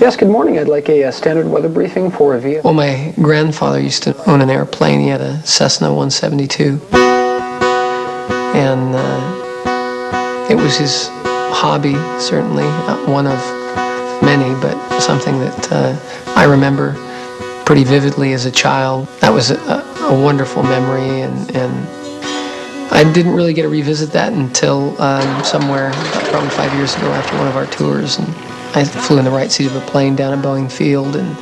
Yes, good morning. I'd like a standard weather briefing for Avia. Well, my grandfather used to own an airplane. He had a Cessna 172. And it was his hobby, certainly, one of many, but something that I remember pretty vividly as a child. That was a wonderful memory, and I didn't really get to revisit that until somewhere, probably 5 years ago after one of our tours. And I flew in the right seat of a plane down at Boeing Field, and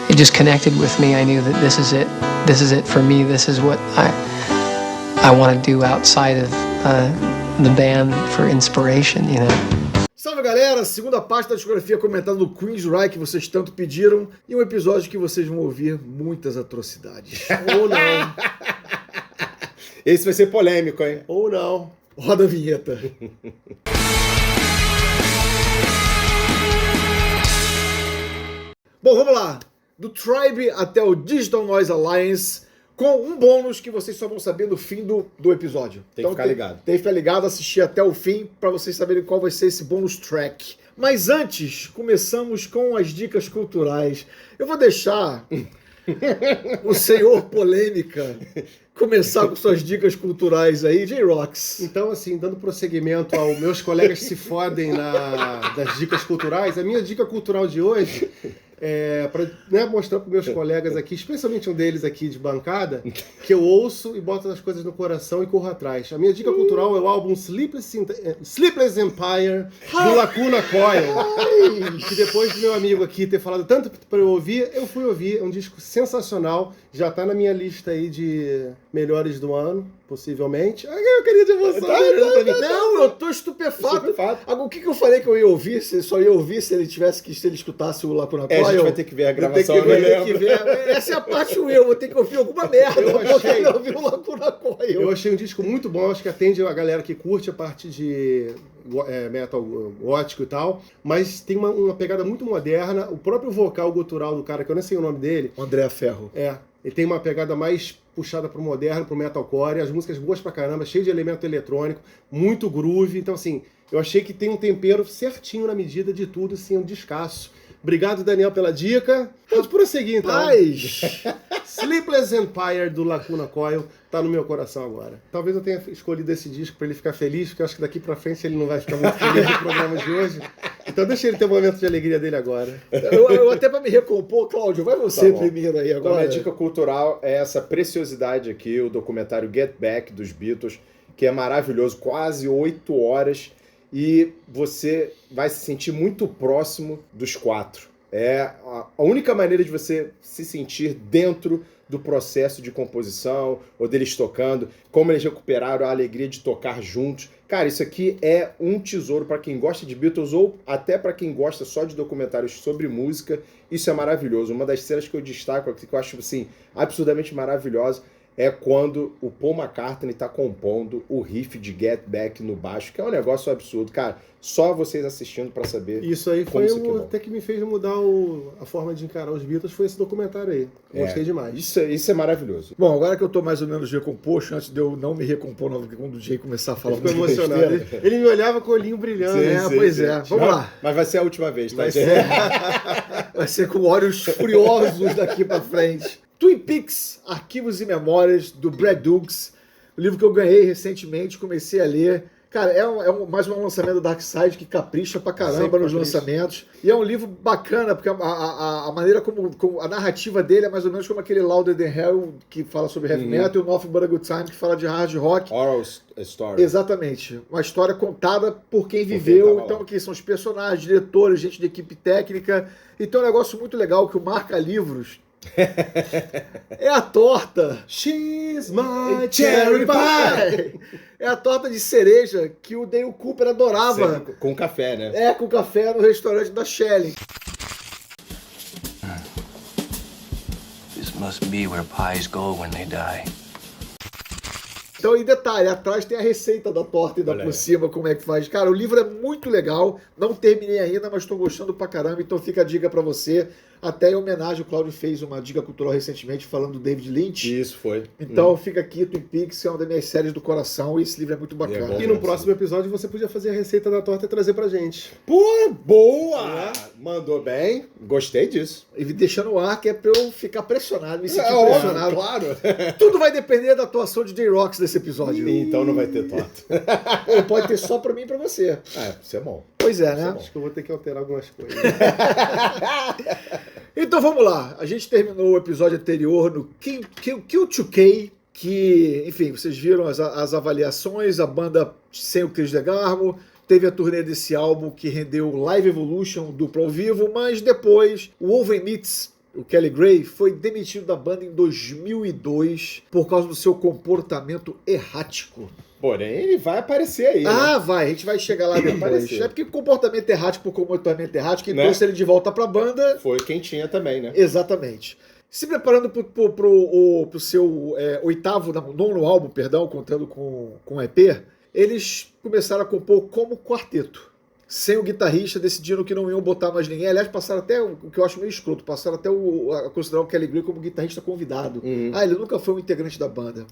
it just connected with me. I knew that this is it. This is it for me. This is what I want to do outside of the band for inspiration, you know. Salve galera, segunda parte da discografia comentada do Queensryche que vocês tanto pediram e um episódio que vocês vão ouvir muitas atrocidades. Ou não. Esse vai ser polêmico, hein? Ou não. Roda a vinheta. Bom, vamos lá. Do Tribe até o Digital Noise Alliance, com um bônus que vocês só vão saber no fim do episódio. Tem que ficar ligado. Tem que ficar ligado, assistir até o fim, para vocês saberem qual vai ser esse bônus track. Mas antes, começamos com as dicas culturais. Eu vou deixar o senhor Polêmica começar com suas dicas culturais aí, J-Rocks. Então, assim, dando prosseguimento aos meus colegas que se fodem das dicas culturais, a minha dica cultural de hoje é para mostrar para meus colegas aqui, especialmente um deles aqui de bancada, que eu ouço e boto as coisas no coração e corro atrás. A minha dica cultural é o álbum Sleepless Empire, do Lacuna Coil, que depois do meu amigo aqui ter falado tanto para eu ouvir, eu fui ouvir. É um disco sensacional, já está na minha lista aí de melhores do ano, possivelmente. Eu queria de você. Não, eu tô estupefato. O que eu falei que eu ia ouvir? Se só ia ouvir se ele escutasse o Lacuna Coil. A gente vai ter que ver a gravação. Essa é a parte ruim, eu vou ter que ouvir alguma merda. Eu ouvir o Lacuna Coil. Eu achei um disco muito bom, acho que atende a galera que curte a parte de metal gótico e tal, mas tem uma pegada muito moderna. O próprio vocal gutural do cara, que eu nem sei o nome dele, André Ferro. Ele tem uma pegada mais puxada pro moderno, pro metalcore, as músicas boas pra caramba, cheio de elemento eletrônico, muito groove. Então, assim, eu achei que tem um tempero certinho na medida de tudo, assim, um descasso. Obrigado, Daniel, pela dica. Pode prosseguir, então. Sleepless Empire, do Lacuna Coil, tá no meu coração agora. Talvez eu tenha escolhido esse disco pra ele ficar feliz, porque eu acho que daqui pra frente ele não vai ficar muito feliz no programa de hoje. Então deixa ele ter um momento de alegria dele agora. Eu até pra me recompor, Cláudio, vai você primeiro aí agora. Então, a dica cultural é essa preciosidade aqui, o documentário Get Back, dos Beatles, que é maravilhoso, quase 8 horas, e você vai se sentir muito próximo dos quatro. É a única maneira de você se sentir dentro do processo de composição, ou deles tocando, como eles recuperaram a alegria de tocar juntos. Cara, isso aqui é um tesouro para quem gosta de Beatles, ou até para quem gosta só de documentários sobre música. Isso é maravilhoso. Uma das cenas que eu destaco aqui, que eu acho assim, absurdamente maravilhosa, é quando o Paul McCartney está compondo o riff de Get Back no baixo, que é um negócio absurdo. Cara, só vocês assistindo para saber. Isso aí foi até que me fez mudar a forma de encarar os Beatles, foi esse documentário aí. Gostei demais. Isso é maravilhoso. Bom, agora que eu tô mais ou menos recomposto, antes de eu não me recompor, quando o Jay começar a falar... Ficou emocionado. Ele me olhava com o olhinho brilhando. Pois é. Vamos lá. Mas vai ser a última vez, tá? Vai ser com olhos furiosos daqui para frente. Twin Peaks, Arquivos e Memórias, do Brad Dukes, o livro que eu ganhei recentemente, comecei a ler. Cara, mais um lançamento do Dark Side que capricha pra caramba nos lançamentos. E é um livro bacana, porque a maneira como a narrativa dele é mais ou menos como aquele Louder Than Hell, que fala sobre heavy metal, e o Nothing But a Good Time, que fala de hard rock. Oral Story. Exatamente. Uma história contada por quem viveu. Então, aqui são os personagens, diretores, gente de equipe técnica. E tem um negócio muito legal que o Marca Livros é a torta She's my cherry pie. É a torta de cereja que o Dale Cooper adorava. Com café, né? Com café no restaurante da Shelley. This must be where pies go when they die. Então, e detalhe, atrás tem a receita da torta e da por cima, como é que faz. Cara, o livro é muito legal, não terminei ainda, mas estou gostando pra caramba, então fica a dica pra você. Até em homenagem, o Cláudio fez uma dica cultural recentemente falando do David Lynch. Isso foi. Então fica aqui, Twin Peaks é uma das minhas séries do coração e esse livro é muito bacana. bom. E no próximo episódio você podia fazer a receita da torta e trazer pra gente. Pô, boa! Mandou bem. Gostei disso. E deixando o ar que é pra eu ficar pressionado, me sentir óbvio, pressionado. claro. Tudo vai depender da atuação de J-Rocks nesse episódio. Então não vai ter torta. Ou pode ter só pra mim e pra você. Isso é bom. Pois é, né? Acho que eu vou ter que alterar algumas coisas. Então vamos lá. A gente terminou o episódio anterior no Kill2K, que, enfim, vocês viram as avaliações, a banda sem o Chris DeGarmo, teve a turnê desse álbum que rendeu Live Evolution, duplo ao vivo, mas depois o Owen Meets, o Kelly Gray, foi demitido da banda em 2002 por causa do seu comportamento errático. Porém, ele vai aparecer aí. Ah, vai, a gente vai chegar lá depois. Aparecer. É porque comportamento errático por comportamento errático, que Né? trouxe ele de volta pra banda. Foi quem tinha também, né? Exatamente. Se preparando pro seu nono álbum, perdão, contando com EP, eles começaram a compor como quarteto. Sem o guitarrista, decidiram que não iam botar mais ninguém. Aliás, passaram até, o que eu acho meio escroto, passaram até a considerar o Kelly Gray como guitarrista convidado. Ele nunca foi um integrante da banda.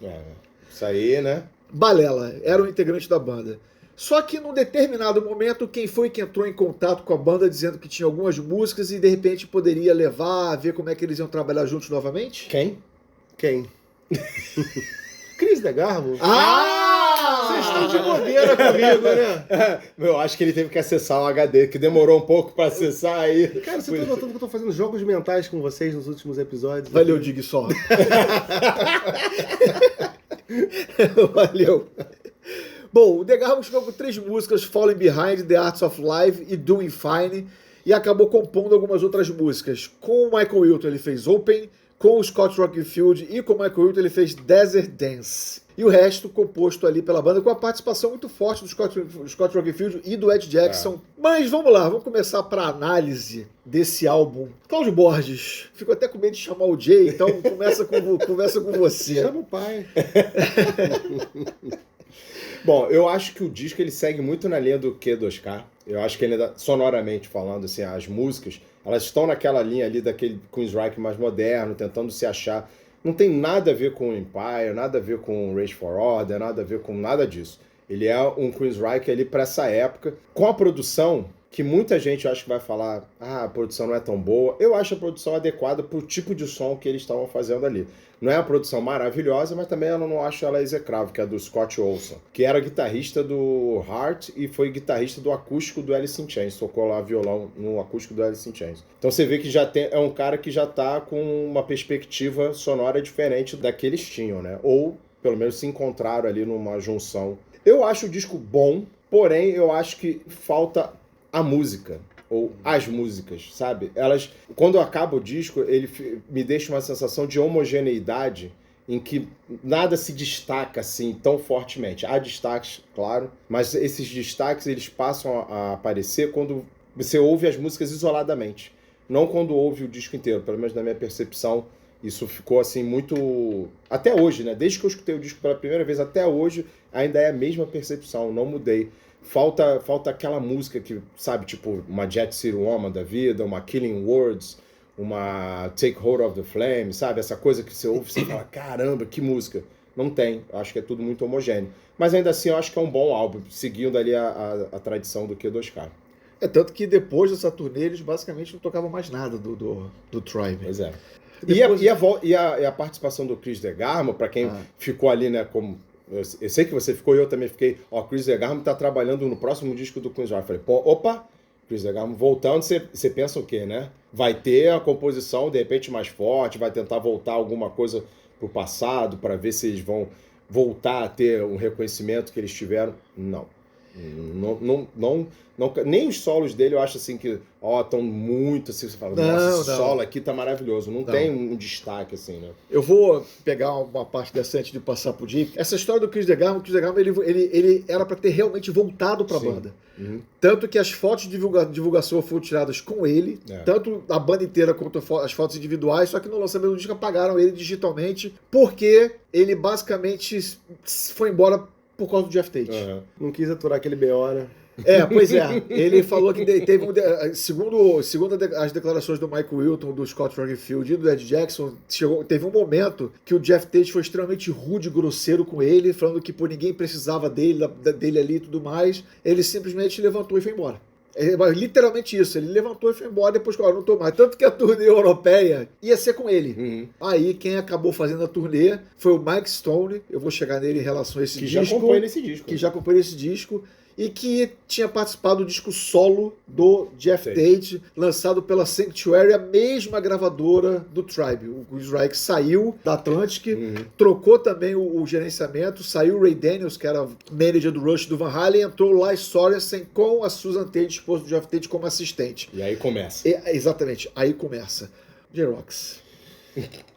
Isso aí, né? Balela, era um integrante da banda. Só que num determinado momento, quem foi que entrou em contato com a banda dizendo que tinha algumas músicas e de repente poderia levar, ver como é que eles iam trabalhar juntos novamente? Quem? Quem? Chris DeGarmo? Vocês estão de bobeira comigo, né? Eu acho que ele teve que acessar o HD, que demorou um pouco pra acessar aí. Cara, você tá notando que eu tô fazendo jogos mentais com vocês nos últimos episódios? Valeu, Dig só. Valeu. Bom, o DeGarmo chegou com 3 músicas, Falling Behind, The Arts of Life e Doing Fine, e acabou compondo algumas outras músicas. Com o Michael Wilton ele fez Open, com o Scott Rockenfield e com o Michael Wilton ele fez Desert Dance. E o resto composto ali pela banda, com a participação muito forte do Scott Rockenfield e do Ed Jackson. Mas vamos lá, vamos começar para análise desse álbum. Cláudio Borges, fico até com medo de chamar o Jay, então conversa com você. Chama o pai. Bom, eu acho que o disco ele segue muito na linha do Q2K. Eu acho que ele ainda, sonoramente falando, assim, as músicas, elas estão naquela linha ali daquele Queensryche mais moderno, tentando se achar. Não tem nada a ver com o Empire, nada a ver com o Rage for Order, nada a ver com nada disso. Ele é um Queensryche ali para essa época, com a produção que muita gente acho que vai falar, a produção não é tão boa. Eu acho a produção adequada para o tipo de som que eles estavam fazendo ali. Não é uma produção maravilhosa, mas também eu não acho ela execrável, que é do Scott Olson, que era guitarrista do Heart e foi guitarrista do acústico do Alice in Chains, tocou lá violão no acústico do Alice in Chains. Então você vê que é um cara que já tá com uma perspectiva sonora diferente da que eles tinham, né? Ou, pelo menos, se encontraram ali numa junção. Eu acho o disco bom, porém eu acho que falta a música. Ou as músicas, sabe? Elas, quando acaba o disco, ele me deixa uma sensação de homogeneidade em que nada se destaca assim tão fortemente. Há destaques, claro, mas esses destaques eles passam a aparecer quando você ouve as músicas isoladamente, não quando ouve o disco inteiro. Pelo menos na minha percepção, isso ficou assim muito... Até hoje, né? Desde que eu escutei o disco pela primeira vez até hoje, ainda é a mesma percepção, não mudei. Falta aquela música que, sabe, tipo uma Jet City Woman da vida, uma Killing Words, uma Take Hold of the Flame, sabe? Essa coisa que você ouve e você fala, caramba, que música. Não tem, acho que é tudo muito homogêneo. Mas ainda assim, eu acho que é um bom álbum, seguindo ali a tradição do Q2K. É tanto que depois dessa turnê eles basicamente não tocavam mais nada do Tribe. Pois é. Depois... E a participação do Chris DeGarmo, para quem ficou ali, né, como... Eu sei que você ficou e eu também fiquei. Chris DeGarmo tá trabalhando no próximo disco do Queensryche. Falei, opa, Chris DeGarmo voltando, você pensa o quê, né? Vai ter a composição de repente mais forte, vai tentar voltar alguma coisa pro passado para ver se eles vão voltar a ter um reconhecimento que eles tiveram. Não. Não, nem os solos dele eu acho assim que estão muito assim, você fala, nossa, esse solo aqui tá maravilhoso, não tem um destaque assim, né? Eu vou pegar uma parte dessa antes de passar pro Jay. Essa história do Chris DeGarmo, ele era para ter realmente voltado pra banda. Tanto que as fotos de divulgação foram tiradas com ele, tanto a banda inteira quanto as fotos individuais, só que no lançamento do disco apagaram ele digitalmente, porque ele basicamente foi embora por causa do Jeff Tate. Não quis aturar aquele B.O., né? Pois é. Ele falou que teve segundo as declarações do Michael Wilton, do Scott Rockenfield e do Ed Jackson, teve um momento que o Jeff Tate foi extremamente rude e grosseiro com ele, falando que ninguém precisava dele ali e tudo mais. Ele simplesmente levantou e foi embora. Literalmente isso, ele levantou e foi embora depois que não tô mais. Tanto que a turnê europeia ia ser com ele. Aí quem acabou fazendo a turnê foi o Mike Stone. Eu vou chegar nele em relação a esse Que disco. já acompanha nesse disco. Que já acompanha esse disco. E que tinha participado do disco solo do Jeff Tate, lançado pela Sanctuary, a mesma gravadora do Tribe. O Chris Reich saiu da Atlantic, trocou também o gerenciamento, saiu o Ray Daniels, que era manager do Rush do Van Halen, entrou o Lars Sorensen com a Susan Tate, esposa do Jeff Tate, como assistente. E aí começa. Exatamente, aí começa. J-Rocks.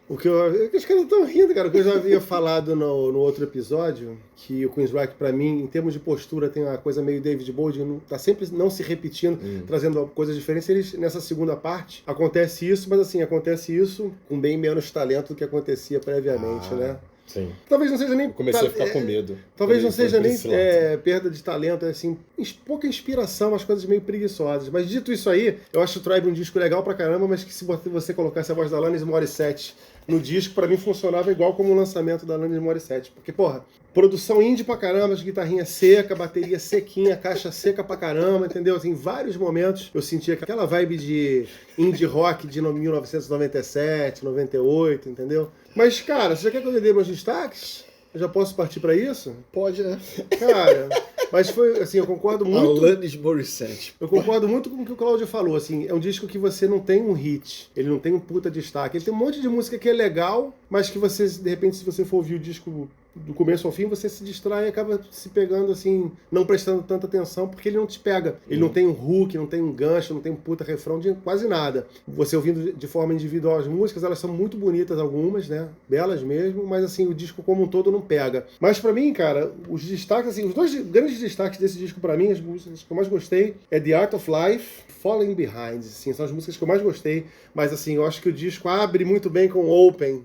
O que os caras estão rindo, cara. O que eu já havia falado no outro episódio, que o Queensryche, pra mim, em termos de postura, tem uma coisa meio David Bowie, tá sempre não se repetindo, trazendo coisas diferentes. Eles, nessa segunda parte, acontece isso, mas assim, acontece isso com bem menos talento do que acontecia previamente, né? Sim. Talvez não seja nem... Eu comecei a ficar com medo. Talvez não seja nem esse lado. perda de talento, é assim, pouca inspiração, umas coisas meio preguiçosas. Mas dito isso aí, eu acho o Tribe um disco legal pra caramba, mas que se você colocasse a voz da Alanis Morissette no disco, pra mim funcionava igual como o lançamento da Alanis Morissette. Porque, porra, produção indie pra caramba, as guitarrinhas seca, bateria sequinha, caixa seca pra caramba, entendeu? Assim, em vários momentos eu sentia aquela vibe de indie rock de 1997, 98, entendeu? Mas, cara, você já quer que eu dê meus destaques? Eu já posso partir pra isso? Pode, né? Cara, mas foi, assim, eu concordo muito... Alanis Morissette. Eu concordo muito com o que o Cláudio falou, assim, é um disco que você não tem um hit, ele não tem um puta destaque, ele tem um monte de música que é legal, mas que você, de repente, se você for ouvir o disco do começo ao fim, você se distrai e acaba se pegando, assim, não prestando tanta atenção, porque ele não te pega. Ele não tem um hook, não tem um gancho, não tem um puta refrão de quase nada. Você ouvindo de forma individual as músicas, elas são muito bonitas algumas, né? Belas mesmo, mas assim, o disco como um todo não pega. Mas pra mim, cara, os destaques, assim, os dois grandes destaques desse disco pra mim, as músicas que eu mais gostei, é The Art of Life, Falling Behind, assim, são as músicas que eu mais gostei, mas assim, eu acho que o disco abre muito bem com Open,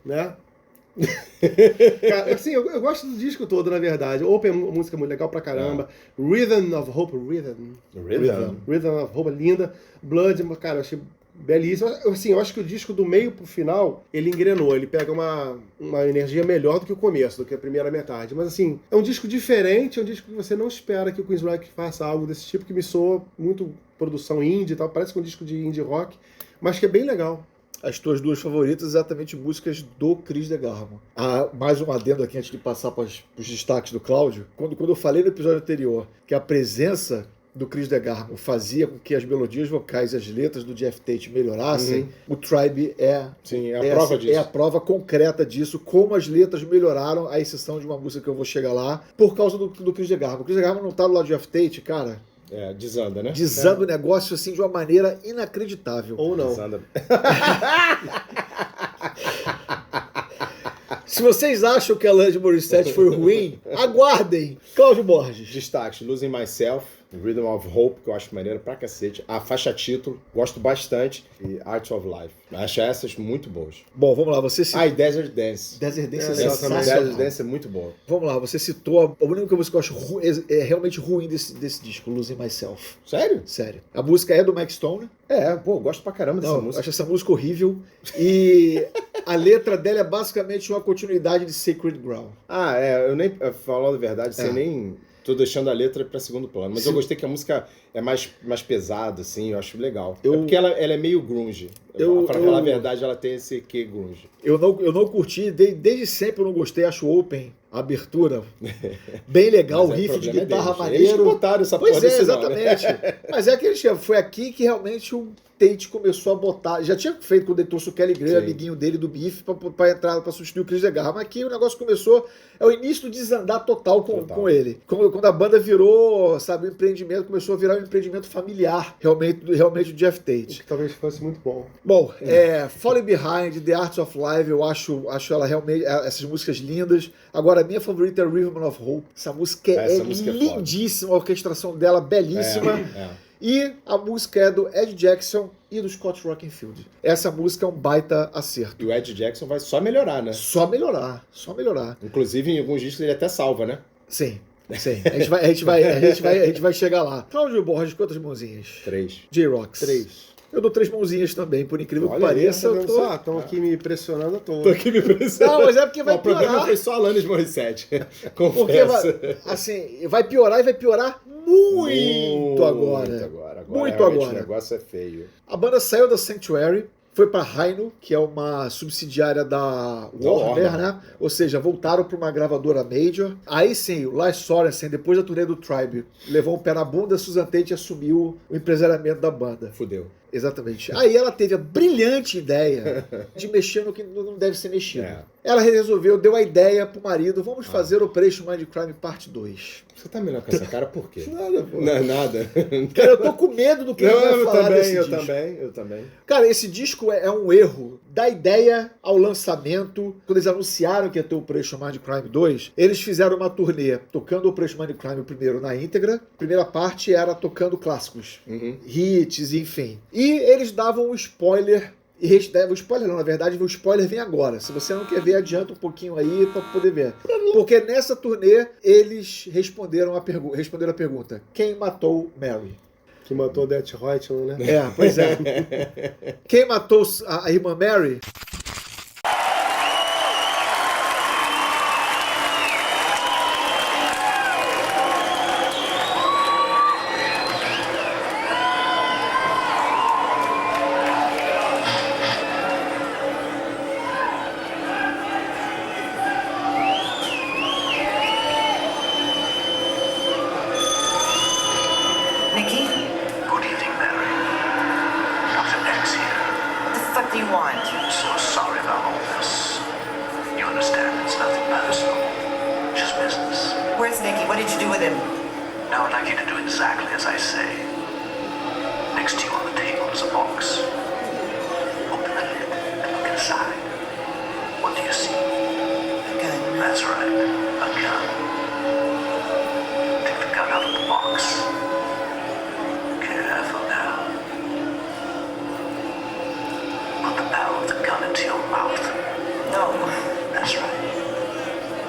né? Cara, assim, eu gosto do disco todo, na verdade. Open é uma música muito legal pra caramba. Rhythm of Hope, Rhythm of Hope é linda. Blood, cara, eu achei belíssimo. Assim, eu acho que o disco do meio pro final, ele engrenou. Ele pega uma energia melhor do que o começo, do que a primeira metade. Mas assim, é um disco diferente, é um disco que você não espera que o Queensryche faça algo desse tipo, que me soa muito produção indie e tal. Parece que é um disco de indie rock, mas que é bem legal. As tuas duas favoritas, exatamente músicas do Chris DeGarmo. Mais um adendo aqui antes de passar para os destaques do Cláudio. Quando eu falei no episódio anterior que a presença do Chris DeGarmo fazia com que as melodias vocais e as letras do Jeff Tate melhorassem, o Tribe Sim, é a prova disso. É a prova concreta disso, como as letras melhoraram, à exceção de uma música que eu vou chegar lá, por causa do Chris DeGarmo. O Chris DeGarmo não tá do lado do Jeff Tate, cara. Desanda, né? Desanda o negócio assim de uma maneira inacreditável. Ou não. Desanda. Se vocês acham que a Alanis Morissette foi ruim, aguardem. Cláudio Borges. Destaques: Losing Myself, Rhythm of Hope, que eu acho maneira pra cacete. A faixa título, gosto bastante. E Art of Life. Acho essas muito boas. Bom, vamos lá. Você citou... E Desert Dance. Desert Dance é Desert sensacional. Dance é muito boa. Vamos lá, você citou a única música que eu acho é realmente ruim desse disco, Losing Myself. Sério? Sério. A música é do Mike Stone. Gosto pra caramba dessa música. Acho essa música horrível. E a letra dela é basicamente uma continuidade de Sacred Ground. Eu nem, falando a verdade, sem nem... Tô deixando a letra pra segundo plano. Mas eu gostei que a música é mais pesada, assim, eu acho legal. É porque ela é meio grunge. Pra falar a verdade, ela tem esse quê grunge. Eu não curti, desde sempre eu não gostei, acho Open, a abertura, bem legal, o riff de guitarra maneiro. Eles botaram essa porra desse exatamente. Mas é que foi aqui que realmente o Tate começou a botar, já tinha feito quando ele trouxe o Kelly Gray, amiguinho dele do Biff, pra entrar, pra substituir o Chris DeGarmo, mas aqui o negócio começou, é o início do desandar total com ele. Quando a banda virou, sabe, o empreendimento, começou a virar um empreendimento familiar, realmente o Jeff Tate. Que talvez fosse muito bom. Bom, Falling Behind, The Art of Life, eu acho ela realmente, essas músicas lindas. Agora, a minha favorita é Rhythm of Hope. Essa música é lindíssima, a orquestração dela belíssima. E a música é do Ed Jackson e do Scott Rockenfield. Essa música é um baita acerto. E o Ed Jackson vai só melhorar, né? Só melhorar. Inclusive, em alguns discos ele até salva, né? Sim. Sim, a gente vai chegar lá. Cláudio Borges, quantas mãozinhas? 3. J-Rocks. 3. Eu dou 3 mãozinhas também, por incrível que Olha aí, pareça. Tá Eu vendo tô... só? Estão aqui me pressionando à toa. Tô aqui me pensando. Não, mas é porque vai O problema piorar. foi só Alanis Morissette. Porque Confesso. vai piorar e vai piorar muito agora. Muito realmente agora. O negócio é feio. A banda saiu da Sanctuary, foi pra Rhino, que é uma subsidiária da Warner, Warner. né? Ou seja, voltaram pra uma gravadora major. Aí sim, o Lars Sorensen, depois da turnê do Tribe, levou um pé na bunda, Susan Tate assumiu o empresariamento da banda. Fudeu. Exatamente. Aí ela teve a brilhante ideia de mexer no que não deve ser mexido. É. Ela resolveu, deu a ideia pro marido, vamos fazer Operation Mindcrime Parte 2. Você tá melhor com essa cara por quê? Nada, pô. Não, nada. Cara, eu tô com medo do que ele vai falar desse disco. Eu também. Cara, esse disco é um erro. Da ideia ao lançamento, quando eles anunciaram que ia ter o Operation Mindcrime 2, eles fizeram uma turnê tocando o Operation Mindcrime primeiro na íntegra. A primeira parte era tocando clássicos, hits, enfim. E eles davam um spoiler. O spoiler não, na verdade, o spoiler vem agora. Se você não quer ver, adianta um pouquinho aí pra poder ver. Porque nessa turnê, eles responderam a pergunta: quem matou Mary? Que matou Death Reutemann, né? É, pois é. Quem matou a irmã Mary? Nikki, Good evening, Mary. Dr. X here. what the fuck do you want? So sorry about all this. You understand, it's nothing personal. Just business. Where's Nikki? What did you do with him? Now I'd like you to do exactly as I say. Next to you on the table is a box. Open the lid and look inside. What do you see? A gun. That's right, a gun. Take the gun out of the box. Careful now. Put the barrel of the gun into your mouth. No. That's right.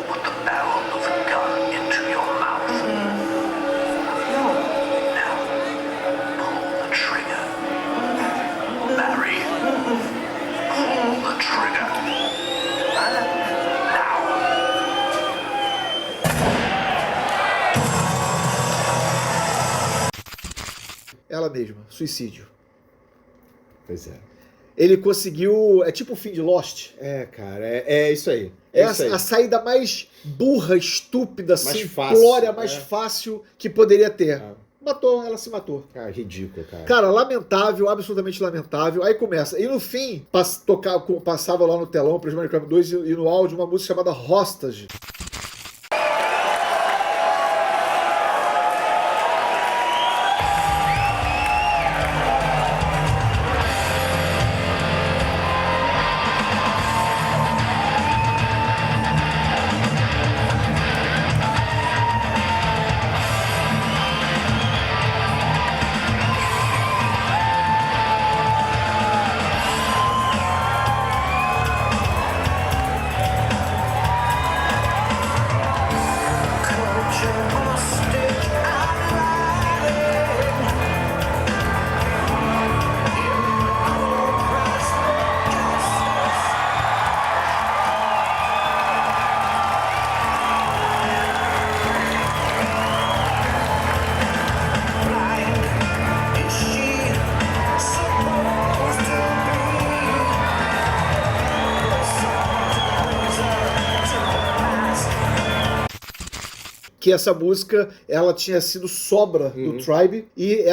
Put the barrel of the gun into your mouth. No. Now, pull the trigger. Barry. Pull the trigger. Now. Ela mesma, suicídio. Pois é. Ele conseguiu. É tipo o fim de Lost. É, cara, é isso aí. É isso aí. a saída mais burra, estúpida, Mais simplória, fácil, mais é. fácil que poderia ter. Ah. Matou, ela se matou. Cara, ridículo, cara. Cara, lamentável, absolutamente lamentável. Aí começa. E no fim, passava lá no telão, para Minecraft 2 e no áudio, uma música chamada Hostage. Que essa música, ela tinha sido sobra do Tribe e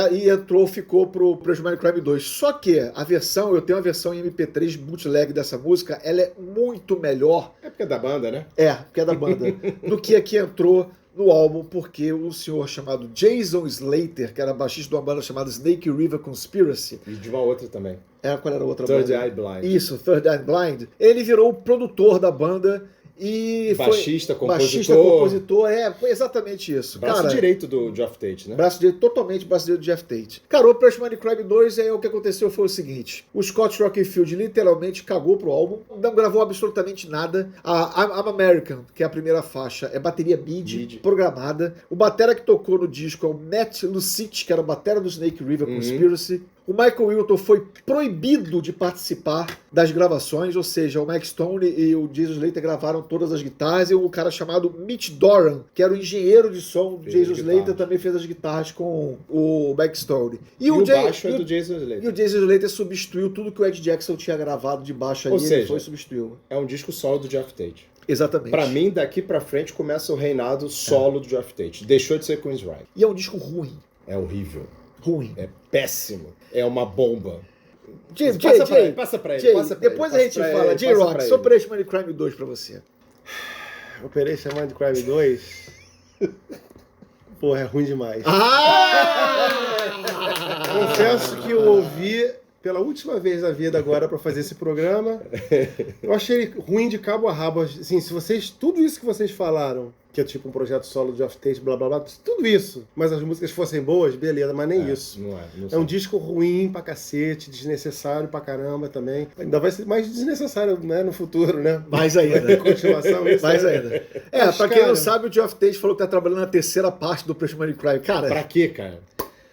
ficou pro Minecraft 2. Só que a versão, eu tenho uma versão em MP3 bootleg dessa música, ela é muito melhor, É porque é da banda, né? porque é da banda, do que a que entrou no álbum, porque o senhor chamado Jason Slater, que era baixista de uma banda chamada Snake River Conspiracy, E de uma outra também. qual era a outra Third banda? Eye Blind. Isso, Third Eye Blind. Ele virou o produtor da banda E Baixista, foi baixista, compositor. compositor, foi exatamente isso. Braço Cara, direito do Geoff Tate, né? braço direito, totalmente braço direito do Jeff Tate. Cara, o Operation Mindcrime 2, o que aconteceu foi o seguinte: o Scott Rockenfield literalmente cagou pro álbum, não gravou absolutamente nada. A I'm American, que é a primeira faixa, é bateria MIDI programada. O batera que tocou no disco é o Matt Lucich, que era o batera do Snake River Conspiracy. O Michael Wilton foi proibido de participar das gravações, ou seja, o Mike Stone e o Jason Slater gravaram todas as guitarras, e o cara chamado Mitch Doran, que era o engenheiro de som do Jason Slater, também fez as guitarras com o Mike Stone. E o baixo é do Jason Slater. E o Jason Slater substituiu tudo que o Ed Jackson tinha gravado de baixo ali, Ou seja, ele foi e substituiu. É um disco solo do Geoff Tate. Exatamente. Pra mim, daqui pra frente, começa o reinado solo do Geoff Tate. Deixou de ser Queensryche. E é um disco ruim. É horrível. Ruim. É péssimo. É uma bomba. Passa pra ele. Depois a gente fala. J-Rock, Operation Mindcrime 2 pra você. Operation Mindcrime 2. Porra, é ruim demais. Confesso que eu ouvi pela última vez na vida agora pra fazer esse programa. Eu achei ele ruim de cabo a rabo. Assim, se vocês, tudo isso que vocês falaram, que é tipo um projeto solo de Geoff Tate, blá blá blá, tudo isso, mas as músicas fossem boas, beleza, mas nem isso. Não É um disco ruim pra cacete, desnecessário pra caramba também. Ainda vai ser mais desnecessário, né, no futuro, né? Mais ainda. Continuação, isso. Mais ainda. Mas, Pra quem cara, não sabe, o Geoff Tate falou que tá trabalhando na terceira parte do Operation Mindcrime. Cara, Pra quê, cara?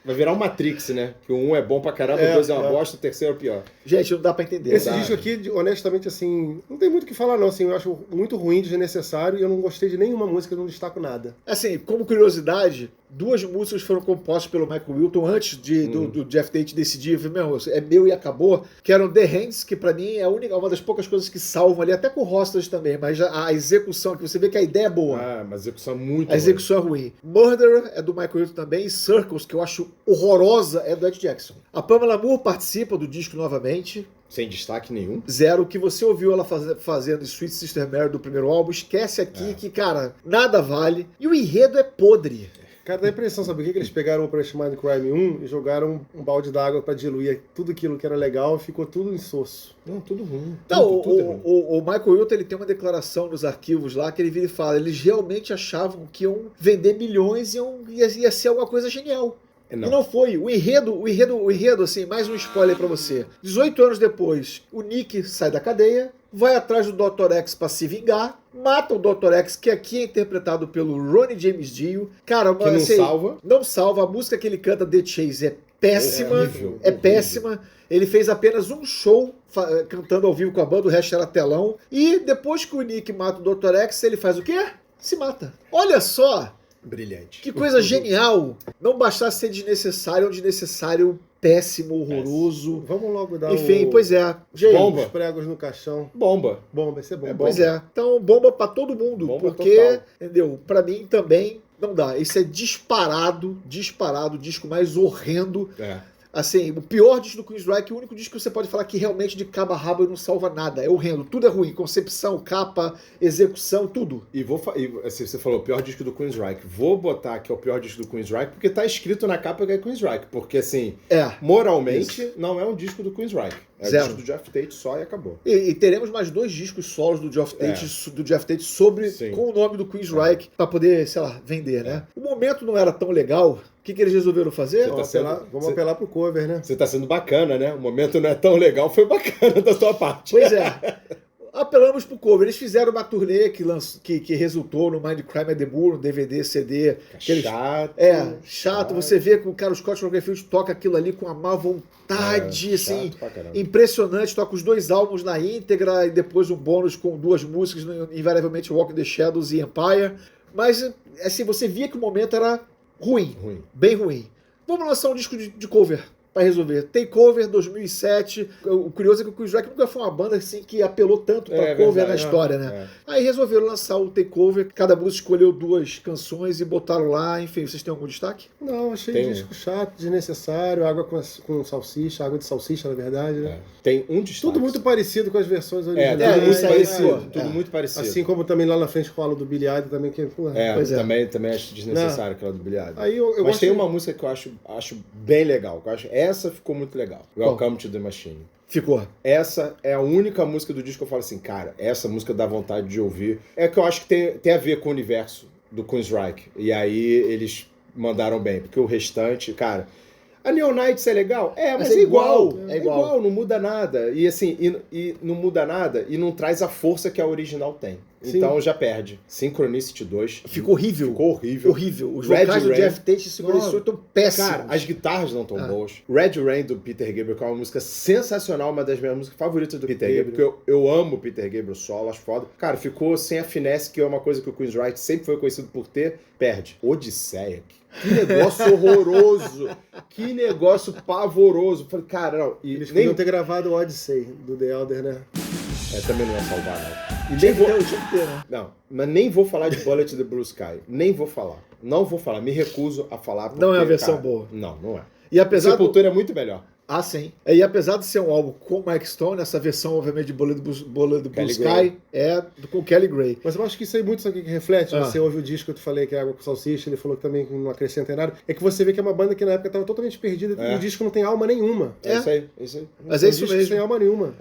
Vai virar um Matrix, né? Que o 1 é bom pra caramba, o 2 é uma bosta, o terceiro é o pior. gente, não dá pra entender. Esse disco aqui, honestamente, assim, não tem muito o que falar, não. Assim, eu acho muito ruim, desnecessário, e eu não gostei de nenhuma música, não destaco nada. Assim, como curiosidade, 2 músicas foram compostas pelo Michael Wilton antes do Geoff Tate decidir, meu, é meu e acabou, que eram The Hands, que pra mim é uma das poucas coisas que salvam ali, até com o Hostage também, mas a execução, que você vê que a ideia é boa. Mas a execução é muito A execução é ruim. Murderer é do Michael Wilton também, e Circles, que eu acho horrorosa, é do Ed Jackson. A Pamela Moore participa do disco novamente. Sem destaque nenhum. Zero. O que você ouviu ela fazendo em Sweet Sister Mary do primeiro álbum, esquece aqui que, cara, nada vale. E o enredo é podre. Cara, dá a impressão, sabe o que? Eles pegaram o Operation Mindcrime 1 e jogaram um balde d'água pra diluir tudo aquilo que era legal, ficou tudo insosso. Não, tudo ruim. Não, Tudo é ruim. o Michael Wilton, ele tem uma declaração nos arquivos lá que ele vira e fala, eles realmente achavam que iam vender milhões e ia ser alguma coisa genial. Não. E não foi. O enredo, assim, mais um spoiler pra você. 18 anos depois, o Nick sai da cadeia, vai atrás do Dr. X pra se vingar, mata o Dr. X, que aqui é interpretado pelo Ronnie James Dio. Cara, Que não assim, salva. Não salva. A música que ele canta, The Chase, é péssima. horrível, É horrível. péssima. Ele fez apenas um show cantando ao vivo com a banda, o resto era telão. E depois que o Nick mata o Dr. X, ele faz o quê? Se mata. Olha só! Brilhante. Que coisa genial! Não bastasse ser desnecessário, é um desnecessário péssimo, horroroso. Vamos logo dar Enfim, pois é. Jay, Bomba. os pregos no caixão. Bomba. Bom, vai ser bom. Pois é. Então, bomba pra todo mundo. Bomba porque, total. entendeu? Pra mim também não dá. Esse é disparado, o disco mais horrendo. Assim, o pior disco do Queensryche, o único disco que você pode falar que realmente de cabo a rabo não salva nada. É horrendo. Tudo é ruim. Concepção, capa, execução, tudo. E assim, você falou o pior disco do Queensryche. Vou botar que é o pior disco do Queensryche porque tá escrito na capa que é Queensryche. Porque, assim, moralmente, não é um disco do Queensryche. É Zero. um disco do Geoff Tate só e acabou. E teremos mais 2 discos solos do Geoff Tate, Sim. com o nome do Queensryche pra poder, sei lá, vender, né? O momento não era tão legal. O que eles resolveram fazer? Vamos apelar pro cover, né? Você tá sendo bacana, né? O momento não é tão legal, foi bacana da sua parte. Pois é. Apelamos pro cover. Eles fizeram uma turnê que resultou no Mindcrime at the Moor, no DVD, CD. Chato. Chato. Você vê que o cara, o Scott Rockenfield toca aquilo ali com uma má vontade, assim, chato pra caramba. impressionante. Toca os 2 álbuns na íntegra e depois um bônus com 2 músicas, invariavelmente Walk the Shadows e Empire. Mas, assim, você via que o momento era ruim. Bem ruim. Vamos lançar um disco de cover pra resolver. Takeover 2007. O curioso é que o Queensryche nunca foi uma banda assim que apelou tanto pra cover na história, né? Aí resolveram lançar o Takeover. Cada música escolheu 2 canções e botaram lá. Enfim, vocês têm algum destaque? Não, achei disco chato, desnecessário, água com salsicha, água de salsicha, na verdade, né? Tem um destaque. Tudo muito parecido com as versões originais. Tudo muito isso aí, parecido. pô. Tudo muito parecido. Assim como também lá na frente falo do Billy Idol também, que, porra. Pois é. Também acho desnecessário aquela do Billy Idol. Aí eu Mas gosto tem de- uma música que eu acho bem legal. Que eu acho, essa ficou muito legal. Welcome to the Machine. Ficou. Essa é a única música do disco que eu falo assim, cara, essa música dá vontade de ouvir. É que eu acho que tem a ver com o universo do Queensryche. E aí eles mandaram bem, porque o restante, cara... A Neon Knights é legal? Mas é igual. É igual, não muda nada. E assim, e não muda nada e não traz a força que a original tem. Sim. Então já perde. Synchronicity 2. Ficou horrível. Ficou horrível. Horrível. Os Red vocais do Rain. Jeff Tate e Synchronicity estão péssimos. Cara, as guitarras não estão boas. Red Rain do Peter Gabriel, que é uma música sensacional, uma das minhas músicas favoritas do Peter Gabriel, porque eu amo o Peter Gabriel solo, acho foda. Cara, ficou sem a finesse, que é uma coisa que o Queensryche sempre foi conhecido por ter, perde. Odisseia. Que negócio horroroso. Que negócio pavoroso. Falei, cara, não. E Eles nem... podiam ter gravado o Odyssey do The Elder, né? também não ia salvar, não. E Tinha nem que vou... ter, tinha que ter, né? Não, mas nem vou falar de Bullet the Blue Sky. Nem vou falar. Não vou falar. Me recuso a falar. Porque, Não é a versão cara, boa. Não, não é. E apesar do... Sepultura é muito melhor. Ah, sim. E apesar de ser um álbum com Mike Stone, essa versão, obviamente, de Bullet do Blue Kelly Sky Gray. é com Kelly Gray. Mas eu acho que isso aí muito sabe o que reflete. Ah. Você ouve o disco que eu te falei, que é Água com Salsicha, ele falou que também não acrescenta em nada. É que você vê que é uma banda que na época estava totalmente perdida e o disco não tem alma nenhuma. É isso aí. É isso aí. Mas é Um isso disco mesmo. sem alma nenhuma.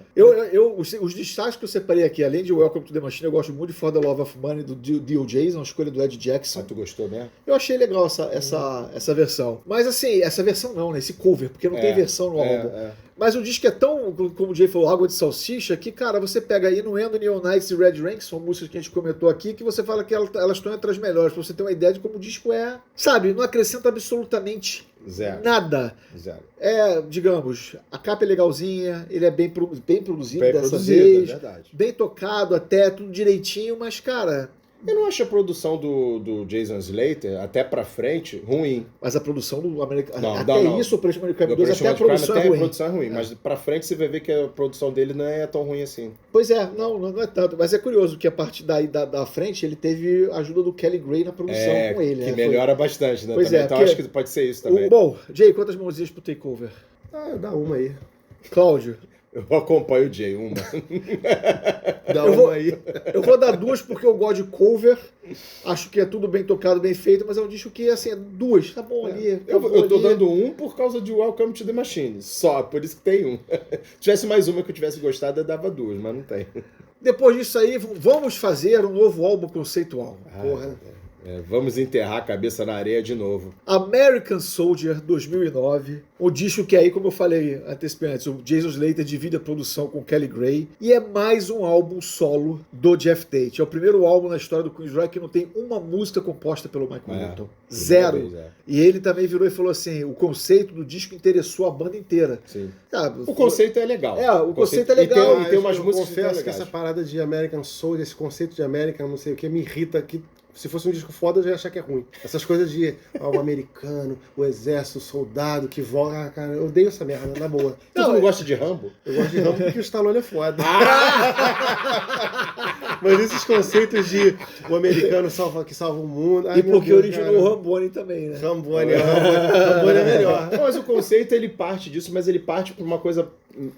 Os destaques que eu separei aqui, além de Welcome to the Machine, eu gosto muito de For the Love of Money do Dio Jason, a escolha do Ed Jackson. Ah, tu gostou mesmo? Eu achei legal essa versão. Mas assim, essa versão não, né? Esse cover, porque não tem versão no álbum. Mas o disco é tão, como o Jay falou, água de salsicha, que, cara, você pega aí no Endo, Neon Knights e Red Rain, que são músicas que a gente comentou aqui, que você fala que elas estão entre as melhores, pra você ter uma ideia de como o disco é. Sabe, não acrescenta absolutamente Zero. nada. Zero. É, digamos, a capa é legalzinha, ele é bem produzido Bem dessa produzido, vez. é verdade. Bem tocado até, tudo direitinho, mas, cara... Eu não acho a produção do Jason Slater, até pra frente, ruim. Mas a produção do American... Não, até não. isso, o Operation American Do 2, até a Operation Crime, produção é até ruim. a produção é ruim, mas pra frente você vai ver que a produção dele não é tão ruim assim. Pois é, não é tanto. Mas é curioso que a partir daí da frente ele teve a ajuda do Kelly Gray na produção com ele. que né? melhora bastante, né? Pois também. é, Então porque- acho que pode ser isso também. Bom, Jay, quantas mãozinhas pro takeover? Ah, dá uma aí. Cláudio, Eu acompanho o Jay, uma. Dá Eu uma vou- aí. eu vou dar duas porque eu gosto de cover. Acho que é tudo bem tocado, bem feito, mas é um disco que, assim, é duas. Tá bom ali. Eu tô dando um por causa de Welcome to the Machine. Só, por isso que tem um. Se tivesse mais uma que eu tivesse gostado, eu dava duas, mas não tem. Depois disso aí, vamos fazer um novo álbum conceitual. Porra. Vamos enterrar a cabeça na areia de novo. American Soldier 2009, o disco que aí, como eu falei antecipadamente, o Jason Slater divide a produção com Kelly Gray, e é mais um álbum solo do Jeff Tate. É o primeiro álbum na história do Queensryche que não tem uma música composta pelo Michael Newton. Zero. Primeira vez, E ele também virou e falou assim, o conceito do disco interessou a banda inteira. Sim. Ah, O conceito é legal. O conceito é legal. E tem umas eu músicas que são confesso que legais. essa parada de American Soldier, esse conceito de American, não sei o que, me irrita. Que se fosse um disco foda, eu já ia achar que é ruim. Essas coisas de o americano, o exército, o soldado que volta. Ah, cara, eu odeio essa merda, na boa. Tu não gosta de Rambo? Eu gosto de Rambo porque o Stallone é foda. Mas esses conceitos de o americano que salva o mundo. Ai, E meu porque Deus, originou cara. o Rambone também, né? Rambone é melhor. Não, mas o conceito ele parte disso, mas ele parte pra uma coisa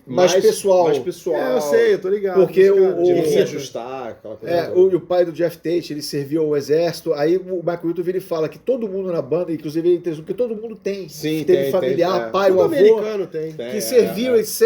Mais pessoal. Mais pessoal. É, eu sei, eu tô ligado. Porque mas, cara, o- De o- não se irrita. ajustar, aquela coisa. O pai do Jeff Tate, ele serviu ao exército. Aí o Michael Newton vira e fala que todo mundo na banda, inclusive ele interessou, porque todo mundo tem. Sim, teve tem, familiar, tem, pai, Todo o avô, americano tem. Tem. que serviu, etc.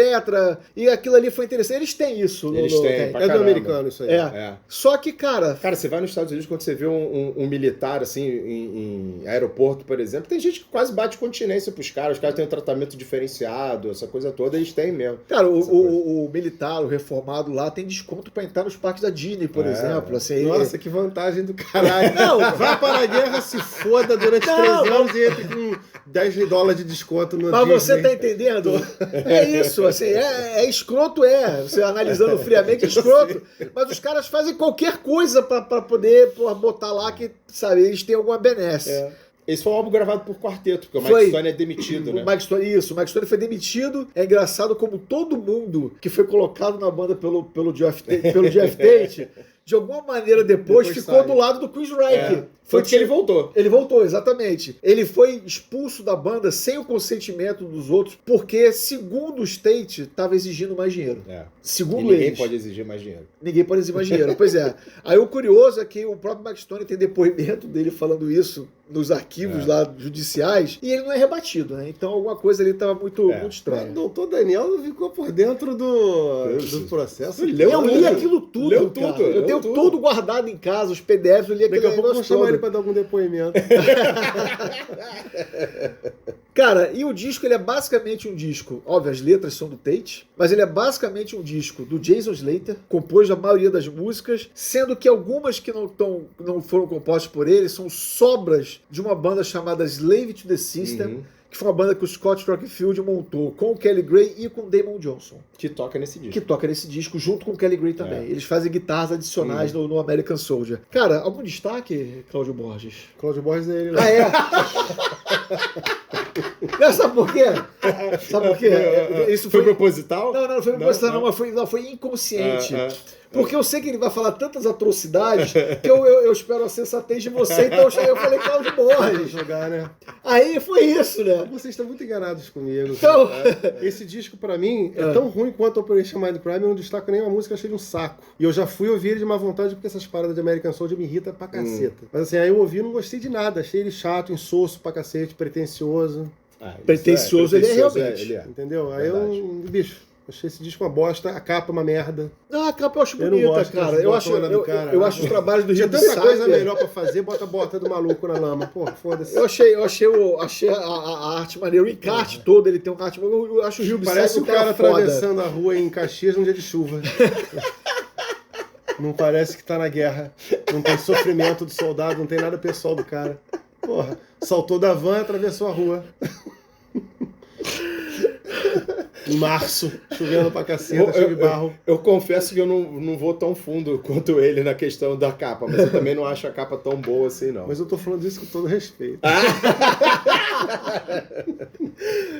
E aquilo ali foi interessante. Eles têm isso. Eles têm, pra É do caramba. americano isso aí. É. Só que, cara, Cara, você vai nos Estados Unidos, quando você vê um militar, assim, em aeroporto, por exemplo, tem gente que quase bate continência pros caras, os caras têm um tratamento diferenciado, essa coisa toda, eles têm mesmo. cara, Essa coisa. o militar, o reformado lá, tem desconto pra entrar nos parques da Disney, por É. exemplo. Assim, Nossa, que vantagem do caralho. Não. Vai para a guerra, se foda durante Não, 3 anos e entra com $10 de desconto no Mas você Disney. tá entendendo? É isso, assim, é escroto, você analisando friamente é escroto, mas os caras fazem qualquer coisa pra poder botar lá que, sabe, eles têm alguma benesse. Esse foi um álbum gravado por quarteto, porque o Foi. Mike Stone é demitido, né? O Mike Stone foi demitido. É engraçado como todo mundo que foi colocado na banda pelo Jeff Tate, de alguma maneira depois ficou sai. do lado do Queensryche. Foi porque ele voltou. Ele voltou, exatamente. Ele foi expulso da banda sem o consentimento dos outros, porque, segundo o Tate, estava exigindo mais dinheiro. É. Segundo E ninguém eles. pode exigir mais dinheiro. Ninguém pode exigir mais dinheiro. Pois é. Aí o curioso é que o próprio Mike Stone tem depoimento dele falando isso nos arquivos lá judiciais e ele não é rebatido, né? Então alguma coisa ali estava muito Mas estranha. o doutor Daniel não ficou por dentro do processo. Eu li aquilo tudo, Leu cara. tudo, Eu leu tenho tudo. tudo guardado em casa, os PDFs, eu li aquele Daqui a pouco eu vou negócio chamar ele todo. pra dar algum depoimento. Cara, e o disco ele é basicamente um disco, óbvio, as letras são do Tate, mas ele é basicamente um disco do Jason Slater, compôs a maioria das músicas, sendo que algumas que não foram compostas por ele são sobras de uma banda chamada Slave to the System, que foi uma banda que o Scott Rockfield montou com o Kelly Gray e com o Damon Johnson, Que toca nesse disco. que toca nesse disco junto com o Kelly Gray também. Eles fazem guitarras adicionais no American Soldier. Cara, algum destaque, Cláudio Borges? Cláudio Borges é ele lá. Ah, é? Não, sabe por quê? Sabe por quê? Isso Foi proposital? Não foi proposital, não, mas foi inconsciente. Porque eu sei que ele vai falar tantas atrocidades que eu espero a sensatez de você, então eu falei Cláudio Borges. Jogar, né? Aí foi isso, né? Vocês estão muito enganados comigo. Então, Esse disco, pra mim, é tão ruim quanto Operation Mindcrime, eu não destaco nenhuma música, eu achei ele um saco. E eu já fui ouvir ele de má vontade, porque essas paradas de American Soldier me irritam pra caceta. Mas assim, aí eu ouvi e não gostei de nada. Achei ele chato, insosso pra cacete, pretencioso. Isso Pretencioso ele é realmente. ele é. Entendeu? Aí Verdade. bicho, achei esse disco uma bosta, a capa uma merda. não, a capa eu acho Eu não bonita, gosto cara. dessa Eu acho, botona do cara. eu acho os trabalhos do Tinha Rio tanta coisa melhor pra fazer, bota a bota do maluco na lama. Pô, foda-se. Eu achei a arte maneira, o encarte todo, ele tem um arte. Eu acho o Rio Parece o cara foda. atravessando a rua em Caxias num dia de chuva. Não parece que tá na guerra. Não tem sofrimento do soldado, não tem nada pessoal do cara. Porra, saltou da van e atravessou a rua. Em março, chovendo pra caceta, cheio de barro. Eu confesso que eu não vou tão fundo quanto ele na questão da capa, mas eu também não acho a capa tão boa assim, não. Mas eu tô falando disso com todo respeito.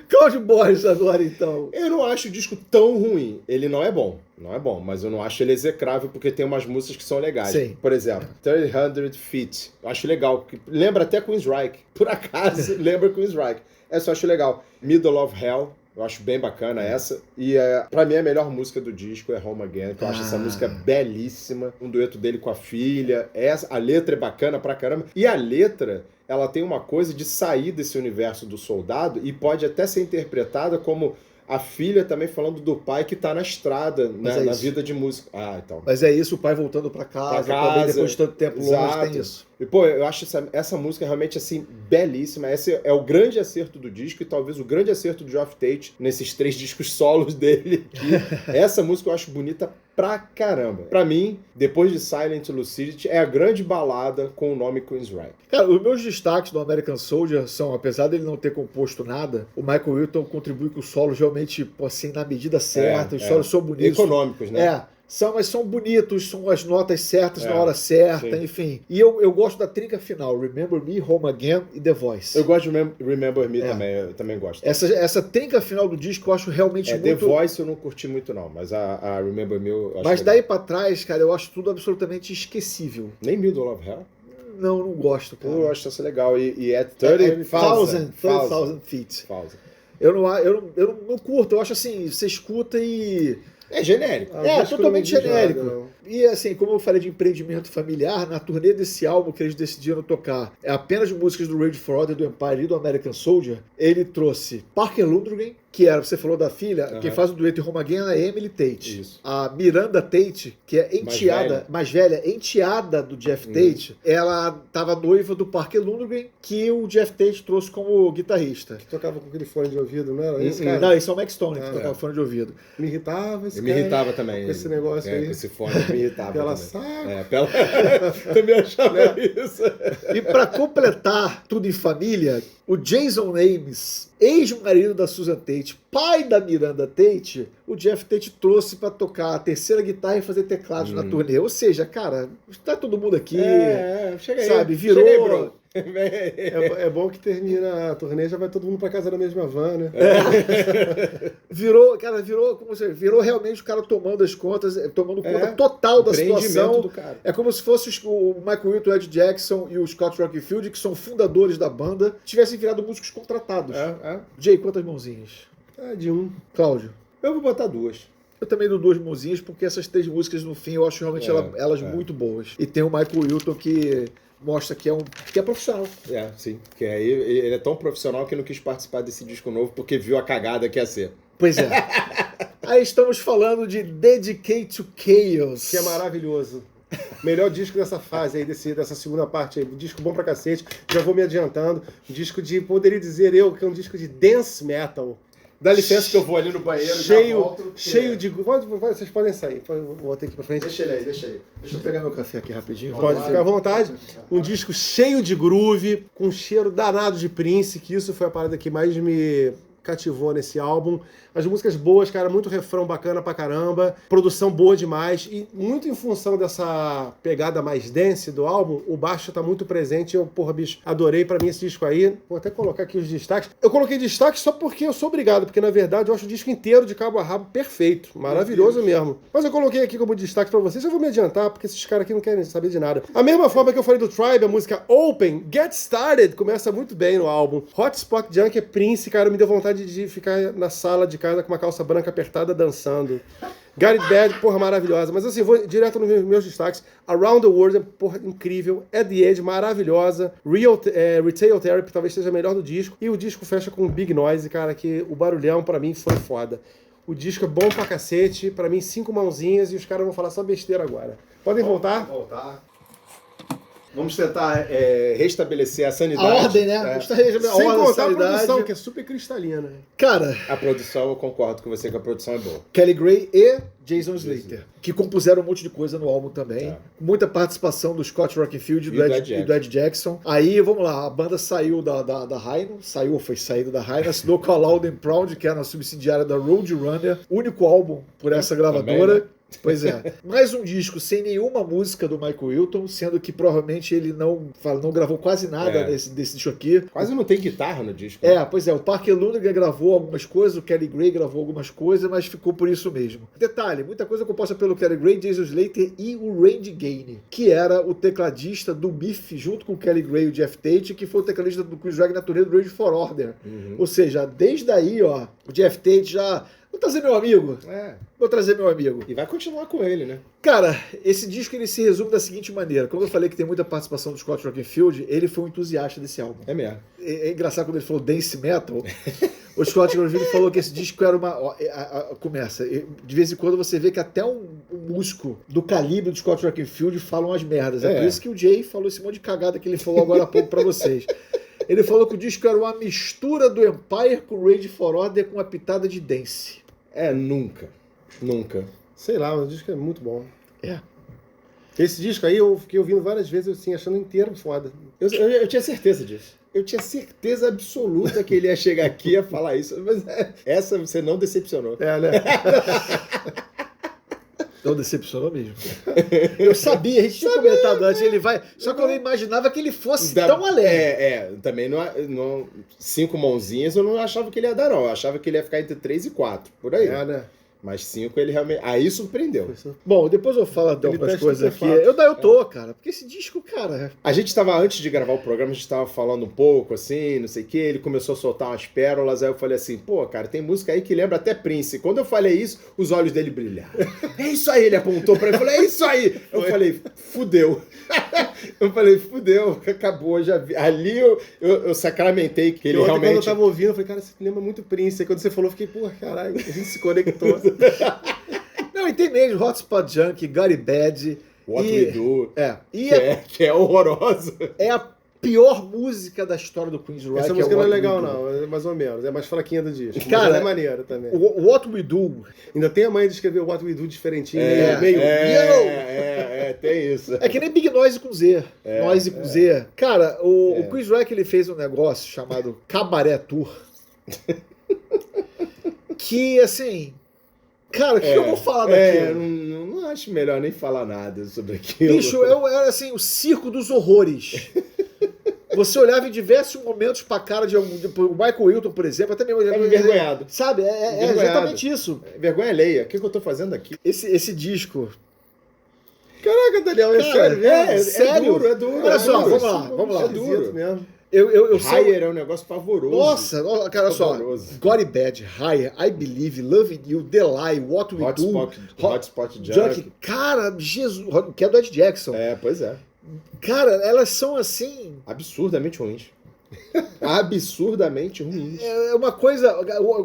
Cláudio Borges agora, então. Eu não acho o disco tão ruim. Ele não é bom. Não é bom, mas eu não acho ele execrável porque tem umas músicas que são legais. Sim. Por exemplo, 300 Feet. Eu acho legal. Lembra até Queensryche. Por acaso, lembra Queensryche. Essa eu acho legal. Middle of Hell. Eu acho bem bacana essa. E pra mim a melhor música do disco é Home Again, que eu acho essa música belíssima. Um dueto dele com a filha. A letra é bacana pra caramba. E a letra, ela tem uma coisa de sair desse universo do soldado e pode até ser interpretada como a filha também falando do pai que tá na estrada, né, na vida de música. Então. Mas é isso, o pai voltando pra casa, também depois de tanto tempo longe, exato. tem isso. E, pô, eu acho essa música realmente, assim, belíssima. Esse é o grande acerto do disco e talvez o grande acerto do Geoff Tate nesses 3 discos solos dele. Essa música eu acho bonita pra caramba. Pra mim, depois de Silent Lucidity, é a grande balada com o nome Queensryche. Cara, os meus destaques do American Soldier são, apesar dele não ter composto nada, o Michael Wilton contribui com os solos realmente, assim, na medida certa, os solos são bonitos. Econômicos, né? Mas são bonitos, são as notas certas na hora certa, sim. Enfim. E eu gosto da trinca final, Remember Me, Home Again e The Voice. Eu gosto de Remember Me também, eu também gosto. Essa trinca final do disco eu acho realmente muito... The Voice eu não curti muito não, mas a Remember Me eu acho Mas legal. daí pra trás, cara, eu acho tudo absolutamente esquecível. Nem Middle of Hell? Não gosto, cara. Eu acho essa legal. E é 30,000 feet. 30,000. Eu não curto, eu acho assim, você escuta e... É genérico. Totalmente genérico. Não. E assim, como eu falei de empreendimento familiar, na turnê desse álbum que eles decidiram tocar apenas músicas do Rage for Order, do Empire e do American Soldier, ele trouxe Parker Lundgren, que era, você falou da filha, quem faz o dueto em Home Again é a Emily Tate. Isso. A Miranda Tate, que é enteada, mais velha, enteada do Jeff Tate, ela estava noiva do Parker Lundgren, que o Jeff Tate trouxe como guitarrista. Que tocava com aquele fone de ouvido, não era? Esse cara Não, esse é o Max Stone, que tocava fone de ouvido. me irritava, esse Me cara. irritava também. Com esse negócio aí. Com esse fone me irritava Pela também. saco. Também achava isso. E para completar tudo em família, o Jason Ames, ex-marido da Susan Tate, pai da Miranda Tate, o Jeff Tate trouxe para tocar a terceira guitarra e fazer teclados na turnê. Ou seja, cara, tá todo mundo aqui, chega aí. sabe? Virou... Chega aí, bro. É bom que termina a turnê, já vai todo mundo pra casa na mesma van, né? Virou realmente o cara tomando as contas, tomando conta total da situação. Do cara. É como se fosse o Michael Wilton, o Ed Jackson e o Scott Rockfield, que são fundadores da banda, tivessem virado músicos contratados. Jay, quantas mãozinhas? De um. Cláudio? Eu vou botar 2. Eu também dou 2 mãozinhas, porque essas 3 músicas no fim eu acho realmente elas muito boas. E tem o Michael Wilton que mostra que é profissional. Sim. Que aí ele é tão profissional que não quis participar desse disco novo porque viu a cagada que ia ser. Pois é. Aí estamos falando de Dedicate to Chaos. Que é maravilhoso. Melhor disco dessa fase aí, dessa segunda parte aí. Um disco bom pra cacete. Já vou me adiantando. Um disco poderia dizer eu, que é um disco de dance metal. Dá licença que eu vou ali no banheiro, já volto. Cheio de... Vocês podem sair. Vou ter aqui pra frente. Deixa ele aí. Deixa eu pegar meu café aqui rapidinho. Pode ficar à vontade. Um disco cheio de groove, com um cheiro danado de Prince, que isso foi a parada que mais me cativou nesse álbum. As músicas boas, cara, muito refrão bacana pra caramba, produção boa demais, e muito em função dessa pegada mais dance do álbum, o baixo tá muito presente. Eu, porra, bicho, adorei. Pra mim esse disco aí. Vou até colocar aqui os destaques. Eu coloquei destaques só porque eu sou obrigado, porque na verdade eu acho o disco inteiro de cabo a rabo perfeito, maravilhoso mesmo. Mas eu coloquei aqui como destaque pra vocês. Eu vou me adiantar, porque esses caras aqui não querem saber de nada. A mesma forma que eu falei do Tribe, a música Open, Get Started, começa muito bem no álbum. Hotspot Junk é Prince, cara, me deu vontade de ficar na sala de casa com uma calça branca apertada dançando. Got It Bad, porra, maravilhosa. Mas assim, vou direto nos meus destaques. Around the World, porra, incrível. At the Edge, maravilhosa. Retail Therapy, talvez seja a melhor do disco. E o disco fecha com Big Noise, cara, que o barulhão pra mim foi foda. O disco é bom pra cacete, pra mim 5 mãozinhas, e os caras vão falar só besteira agora. Podem voltar? Vamos tentar restabelecer a sanidade. A ordem, né? Sem contar a produção, que é super cristalina. Cara, A produção, eu concordo com você que a produção é boa. Kelly Gray e Jason Slater, que compuseram um monte de coisa no álbum também. Muita participação do Scott Rockenfield e do Ed Jackson. Aí, vamos lá, a banda saiu da Rhino, foi saída da Rhino, assinou com a Loud and Proud, que era a subsidiária da Roadrunner, único álbum por essa gravadora. Também, né? Pois é. Mais um disco sem nenhuma música do Michael Wilton, sendo que provavelmente ele não gravou quase nada desse disco aqui. Quase não tem guitarra no disco. Pois é, o Parker Lundgren gravou algumas coisas, o Kelly Gray gravou algumas coisas, mas ficou por isso mesmo. Detalhe, muita coisa composta pelo Kelly Gray, Jason Slater e o Randy Gaine, que era o tecladista do Biff, junto com o Kelly Gray e o Jeff Tate, que foi o tecladista do Chris Wagner na turnê do Rage for Order. Ou seja, desde aí, ó, o Jeff Tate já... Vou trazer meu amigo. Vou trazer meu amigo. E vai continuar com ele, né? Cara, esse disco ele se resume da seguinte maneira. Como eu falei que tem muita participação do Scott Rockenfield, ele foi um entusiasta desse álbum. É mesmo. É engraçado quando ele falou dance metal. O Scott Rockenfield falou que esse disco era uma... começa. De vez em quando você vê que até um músico do calibre do Scott Rockenfield fala umas merdas. É por isso que o Jay falou esse monte de cagada que ele falou agora há pouco pra vocês. Ele falou que o disco era uma mistura do Empire com Rage for Order com uma pitada de dance. Nunca. Sei lá, mas o disco é muito bom. Esse disco aí eu fiquei ouvindo várias vezes, assim, achando inteiro foda. Eu tinha certeza disso. Eu tinha certeza absoluta que ele ia chegar aqui e ia falar isso. Mas essa você não decepcionou. Né? Não decepcionou mesmo. Eu sabia, a gente tinha comentado antes, ele vai... Só que eu não imaginava que ele fosse tão alegre. Também não 5 mãozinhas eu não achava que ele ia dar, não. Eu achava que ele ia ficar entre 3 e 4, por aí. Né? Mas 5 ele realmente... Aí surpreendeu. Bom, depois eu falo de algumas coisas aqui. Eu tô, cara. Porque esse disco, cara... A gente tava, antes de gravar o programa, a gente tava falando um pouco, assim, não sei o quê. Ele começou a soltar umas pérolas. Aí eu falei assim, pô, cara, tem música aí que lembra até Prince. Quando eu falei isso, os olhos dele brilharam. É isso aí, ele apontou pra mim. Eu falei, é isso aí. Eu falei, fudeu. Acabou, já vi. Ali eu sacramentei que ele realmente... Quando eu tava ouvindo, eu falei, cara, você lembra muito Prince. Aí quando você falou, eu fiquei, pô, caralho, a gente se conectou. Não, e tem mesmo Hotspot Junk, Got It Bad. What We Do. Que é horrorosa. É a pior música da história do Queen's Rock. Essa música não é legal, não. É mais ou menos. É mais fraquinha do disco. Cara, mas é maneira também. O What We Do. Ainda tem a mãe de escrever o What We Do diferentinho. Tem isso. É que nem Big Noise com Z. Noise com Z. Cara, o Chris Rock ele fez um negócio chamado Cabaret Tour. Que, assim... Cara, o que eu vou falar daquilo? Não acho melhor nem falar nada sobre aquilo. Bicho, era assim, o circo dos horrores. Você olhava em diversos momentos pra cara de algum... O Michael Wilton, por exemplo, até mesmo... Tava envergonhado. Sabe? É exatamente isso. Vergonha alheia. O que eu tô fazendo aqui? Esse disco... Caraca, Daniel, é sério? Sério? É duro. Olha só, vamos lá. É duro mesmo. Eu salvo... Higher é um negócio pavoroso. Nossa, cara, olha só. Pavoroso. God Bad, Higher, I Believe, Loving You, The Lie, What We Do, Hotspot Junk. Junk. Cara, Jesus, que é do Ed Jackson. É, pois é. Cara, elas são assim... Absurdamente ruins. Absurdamente ruins. É uma coisa...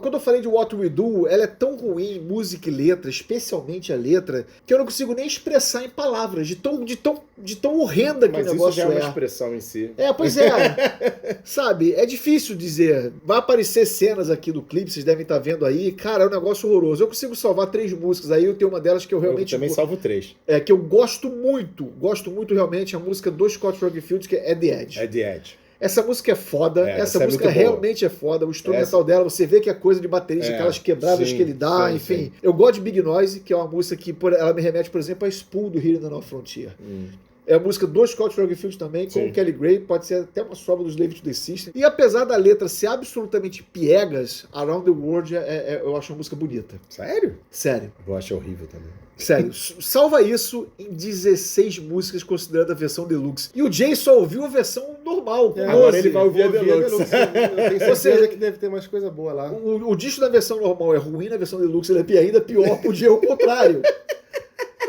Quando eu falei de What We Do, ela é tão ruim, música e letra, especialmente a letra, que eu não consigo nem expressar em palavras, de tão horrenda que Mas o isso negócio já é uma é. expressão em si. É, pois é. Sabe, é difícil dizer. Vai aparecer cenas aqui do clipe, vocês devem estar vendo aí. Cara, é um negócio horroroso. Eu consigo salvar 3 músicas aí, eu tenho uma delas que eu realmente... Eu também salvo 3. que eu gosto muito realmente, a música do Scott Rockefeller, que é The Edge. É The Edge. Essa música é foda, essa essa é música muito boa. realmente é foda, o instrumental dela, você vê que é coisa de baterista, aquelas quebradas sim, que ele dá, sim, enfim. sim. Eu gosto de Big Noise, que é uma música que ela me remete, por exemplo, a Spool do Here in the North Frontier. É a música do Scott Rockefeller também, com Sim. o Kelly Gray, pode ser até uma sobra dos Slave to the System. E apesar da letra ser absolutamente piegas, Around the World eu acho uma música bonita. Sério? Sério. Eu acho horrível também. Sério, salva isso em 16 músicas, considerando a versão deluxe. E o Jay só ouviu a versão normal. com Agora 12. ele vai ouvir a Vou Deluxe. Eu tenho certeza Você- que deve ter mais coisa boa lá. O disco da versão normal é ruim, na versão deluxe ele é ainda pior, podia o contrário.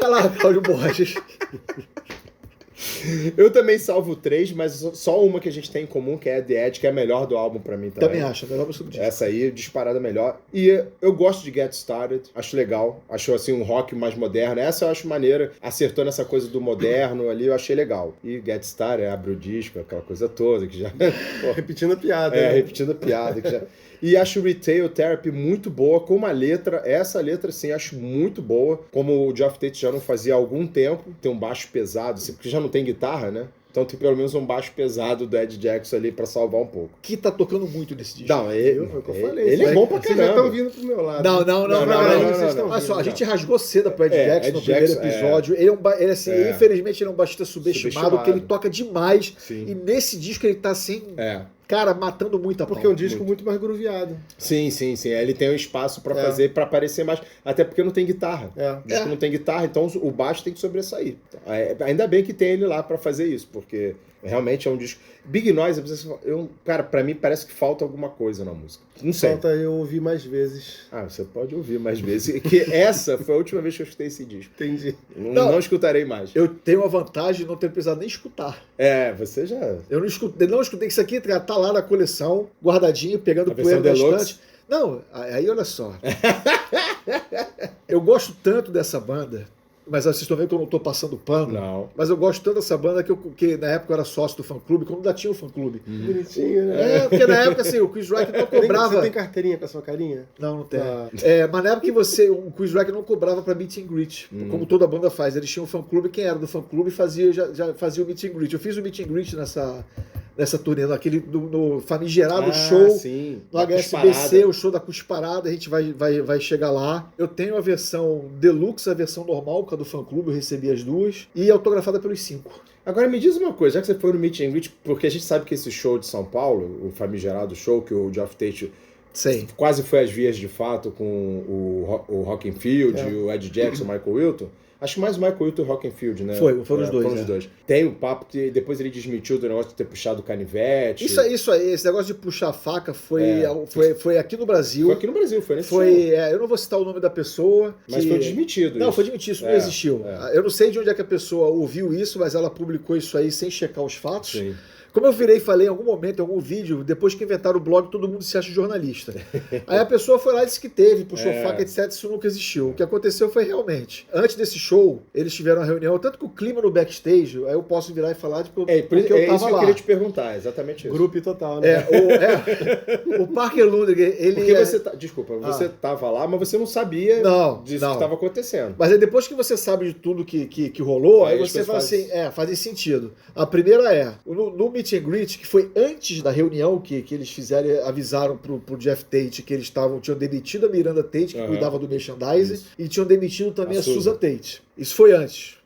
Vai lá, Cláudio Borges. Eu também salvo 3, mas só uma que a gente tem em comum, que é The Edge, que é a melhor do álbum pra mim também. Também acho, a melhor música do disco. Essa aí, disparada melhor. E eu gosto de Get Started, acho legal. Acho assim um rock mais moderno. Essa eu acho maneira. Acertou nessa coisa do moderno ali, eu achei legal. E Get Started, abre o disco, aquela coisa toda que já. Pô, Repetindo a piada. é, né? repetindo a piada. Que já... E acho Retail Therapy muito boa, com uma letra. Essa letra, sim, acho muito boa. Como o Geoff Tate já não fazia há algum tempo. Tem um baixo pesado, assim, porque já não tem guitarra, né? Então tem pelo menos um baixo pesado do Ed Jackson ali pra salvar um pouco. Que tá tocando muito nesse disco. Não, ele, Foi o que eu falei. ele é bom pra Vocês já estão caramba. vindo pro meu lado. Não. Vocês estão Olha só, a vindo. gente rasgou seda pro Ed É, Jackson Ed no primeiro Jackson, episódio. Ele assim, infelizmente ele é um baixista subestimado, porque ele toca demais. Sim. E nesse disco ele tá assim, É. cara, matando muita pau. Porque é um disco muito mais grooveado. Sim. Ele tem um espaço pra fazer, pra aparecer mais. Até porque não tem guitarra. É. O disco não tem guitarra, então o baixo tem que sobressair. Ainda bem que tem ele lá pra fazer isso, porque realmente é um disco. Big Noise, cara, pra mim parece que falta alguma coisa na música. Não sei. Falta eu ouvir mais vezes. Ah, você pode ouvir mais vezes. Que essa foi a última vez que eu escutei esse disco. Entendi. Não escutarei mais. Eu tenho a vantagem de não ter precisado nem escutar. É, você já. Eu não escutei que isso aqui tá lá na coleção, guardadinho, pegando A versão poeira da deluxe? estante. Não, aí olha só. Eu gosto tanto dessa banda, mas vocês estão vendo que eu não estou passando pano. Não. Mas eu gosto tanto dessa banda que na época eu era sócio do fã-clube, quando ainda tinha o fã-clube. Bonitinho, né? Porque na época assim, o Chris Rock não cobrava... Você tem carteirinha com a sua carinha? Não tem. Ah. Mas na época que o Chris Rock não cobrava pra meet and greet, como toda banda faz. Eles tinham um fã-clube, quem era do fã-clube já fazia o meet and greet. Eu fiz o meet and greet nessa turnê, no famigerado show, sim. no HSBC, o show da Cusparada, a gente vai chegar lá. Eu tenho a versão deluxe, a versão normal, que é do fã-clube, eu recebi as duas, e autografada pelos 5. Agora me diz uma coisa, já que você foi no Meet and Greet, porque a gente sabe que esse show de São Paulo, o famigerado show que o Geoff Tate Sim. quase foi às vias de fato com o Rockenfield, o Ed Jackson, o Michael Wilton. Acho que mais o Michael Wilton e o Rockenfield, né? Foram os dois. Foram os dois. Tem o papo que depois ele desmentiu do negócio de ter puxado o canivete. Isso aí, esse negócio de puxar a faca foi aqui no Brasil. Foi aqui no Brasil, foi nesse show. Eu não vou citar o nome da pessoa. Mas foi desmentido. Não, isso. foi desmentido, isso não existiu. Eu não sei de onde é que a pessoa ouviu isso, mas ela publicou isso aí sem checar os fatos. Sim. Como eu virei e falei em algum momento, em algum vídeo, depois que inventaram o blog, todo mundo se acha jornalista. Aí a pessoa foi lá e disse que teve, puxou faca, etc. Isso nunca existiu. O que aconteceu foi realmente. Antes desse show, eles tiveram uma reunião, tanto que o clima no backstage, aí eu posso virar e falar de porque eu isso tava que eu lá. queria te perguntar, exatamente isso. Grupo total, né? O Parker Lundgren, ele... Porque você você tava lá, mas você não sabia disso que estava acontecendo. Mas aí depois que você sabe de tudo que rolou, aí as você fala coisas assim, faz sentido. A primeira no Meet and Greet, que foi antes da reunião que eles fizeram, avisaram pro Jeff Tate que eles tinham demitido a Miranda Tate, que cuidava do merchandising, e tinham demitido também a Susan Tate. Isso foi antes.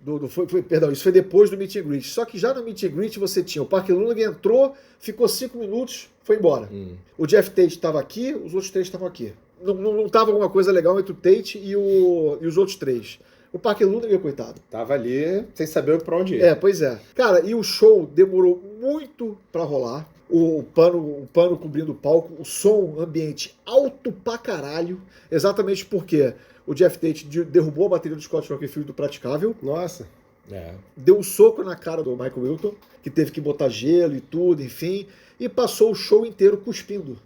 Isso foi depois do Meet and Greet. Só que já no Meet and Greet você tinha o Parker Lundgren entrou, ficou 5 minutos, foi embora. O Jeff Tate estava aqui, os outros 3 estavam aqui. Não tava alguma coisa legal entre o Tate e os outros 3. O Parker Lundgren, coitado. Tava ali sem saber pra onde ir. Pois é. Cara, e o show demorou muito pra rolar. o pano cobrindo o palco, o som ambiente alto pra caralho, exatamente porque o Jeff Tate derrubou a bateria do Scott Rockenfield do praticável, Nossa. deu um soco na cara do Michael Wilton, que teve que botar gelo e tudo, enfim, e passou o show inteiro cuspindo.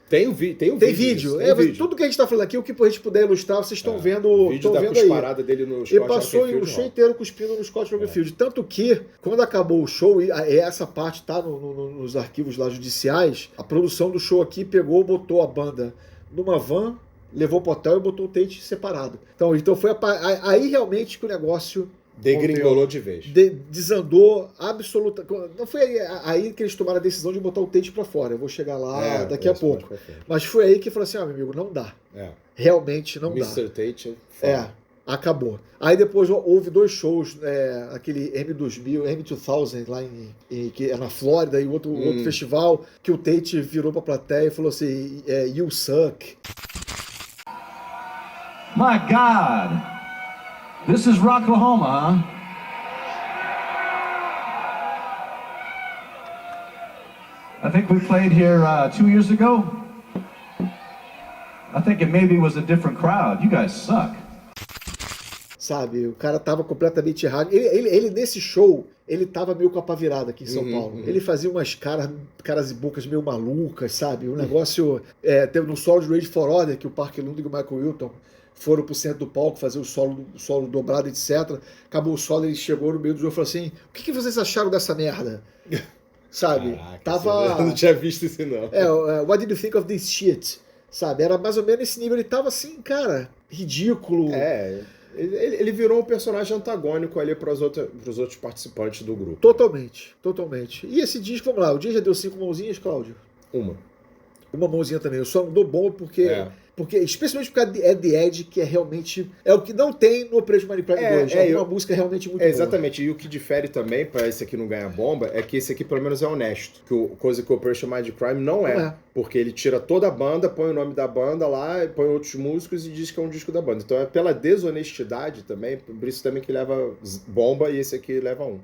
Tem vídeo. Tem vídeo. Tudo que a gente tá falando aqui, o que a gente puder ilustrar, vocês estão vendo, O vídeo estão da vendo aí. cusparada dele no Scott E passou Rockenfield o show rola. inteiro cuspindo no Scott Rockenfield. Tanto que, quando acabou o show, e essa parte tá nos arquivos lá judiciais, a produção do show aqui botou a banda numa van, levou pro hotel e botou o Tate separado. Então foi aí realmente que o negócio Degringolou de vez. desandou absoluta. Não foi aí que eles tomaram a decisão de botar o Tate pra fora. Eu vou chegar lá daqui a isso, pouco. mais pra frente. Mas foi aí que falou assim: meu amigo, não dá. Realmente não dá. Mr. Tate. Acabou. Aí depois houve 2 shows, aquele M2000 lá que é na Flórida, e outro festival, que o Tate virou pra plateia e falou assim: You suck. My God, this is Rocklahoma, huh? I think we played here 2 years ago. I think it maybe was a different crowd. You guys suck. Sabe, o cara tava completamente errado. Ele nesse show, ele tava meio com a pá virada aqui em São Paulo. Ele fazia umas caras e bocas meio malucas, sabe? Um negócio... teve no solo de Rage for Order, que o Parker Lundgren e o Michael Wilton foram pro centro do palco fazer o solo dobrado, etc. Acabou o solo, ele chegou no meio do jogo e falou assim: o que vocês acharam dessa merda? Sabe? Caraca, eu não tinha visto isso, não. What did you think of this shit? Sabe? Era mais ou menos esse nível. Ele tava assim, cara, ridículo. Ele virou um personagem antagônico ali pros outros participantes do grupo. Totalmente. E esse disco, vamos lá, o dia já deu 5 mãozinhas, Cláudio? Uma mãozinha também. Eu só não dou bom porque especialmente por causa de The Edge, que é realmente... É o que não tem no Operation Money Crime 2. É uma música realmente muito boa. Exatamente. E o que difere também, pra esse aqui não ganhar bomba, é que esse aqui pelo menos é honesto. Coisa que o Operation Mind Crime não é. Porque ele tira toda a banda, põe o nome da banda lá, põe outros músicos e diz que é um disco da banda. Então é pela desonestidade também, por isso também que leva bomba e esse aqui leva 1.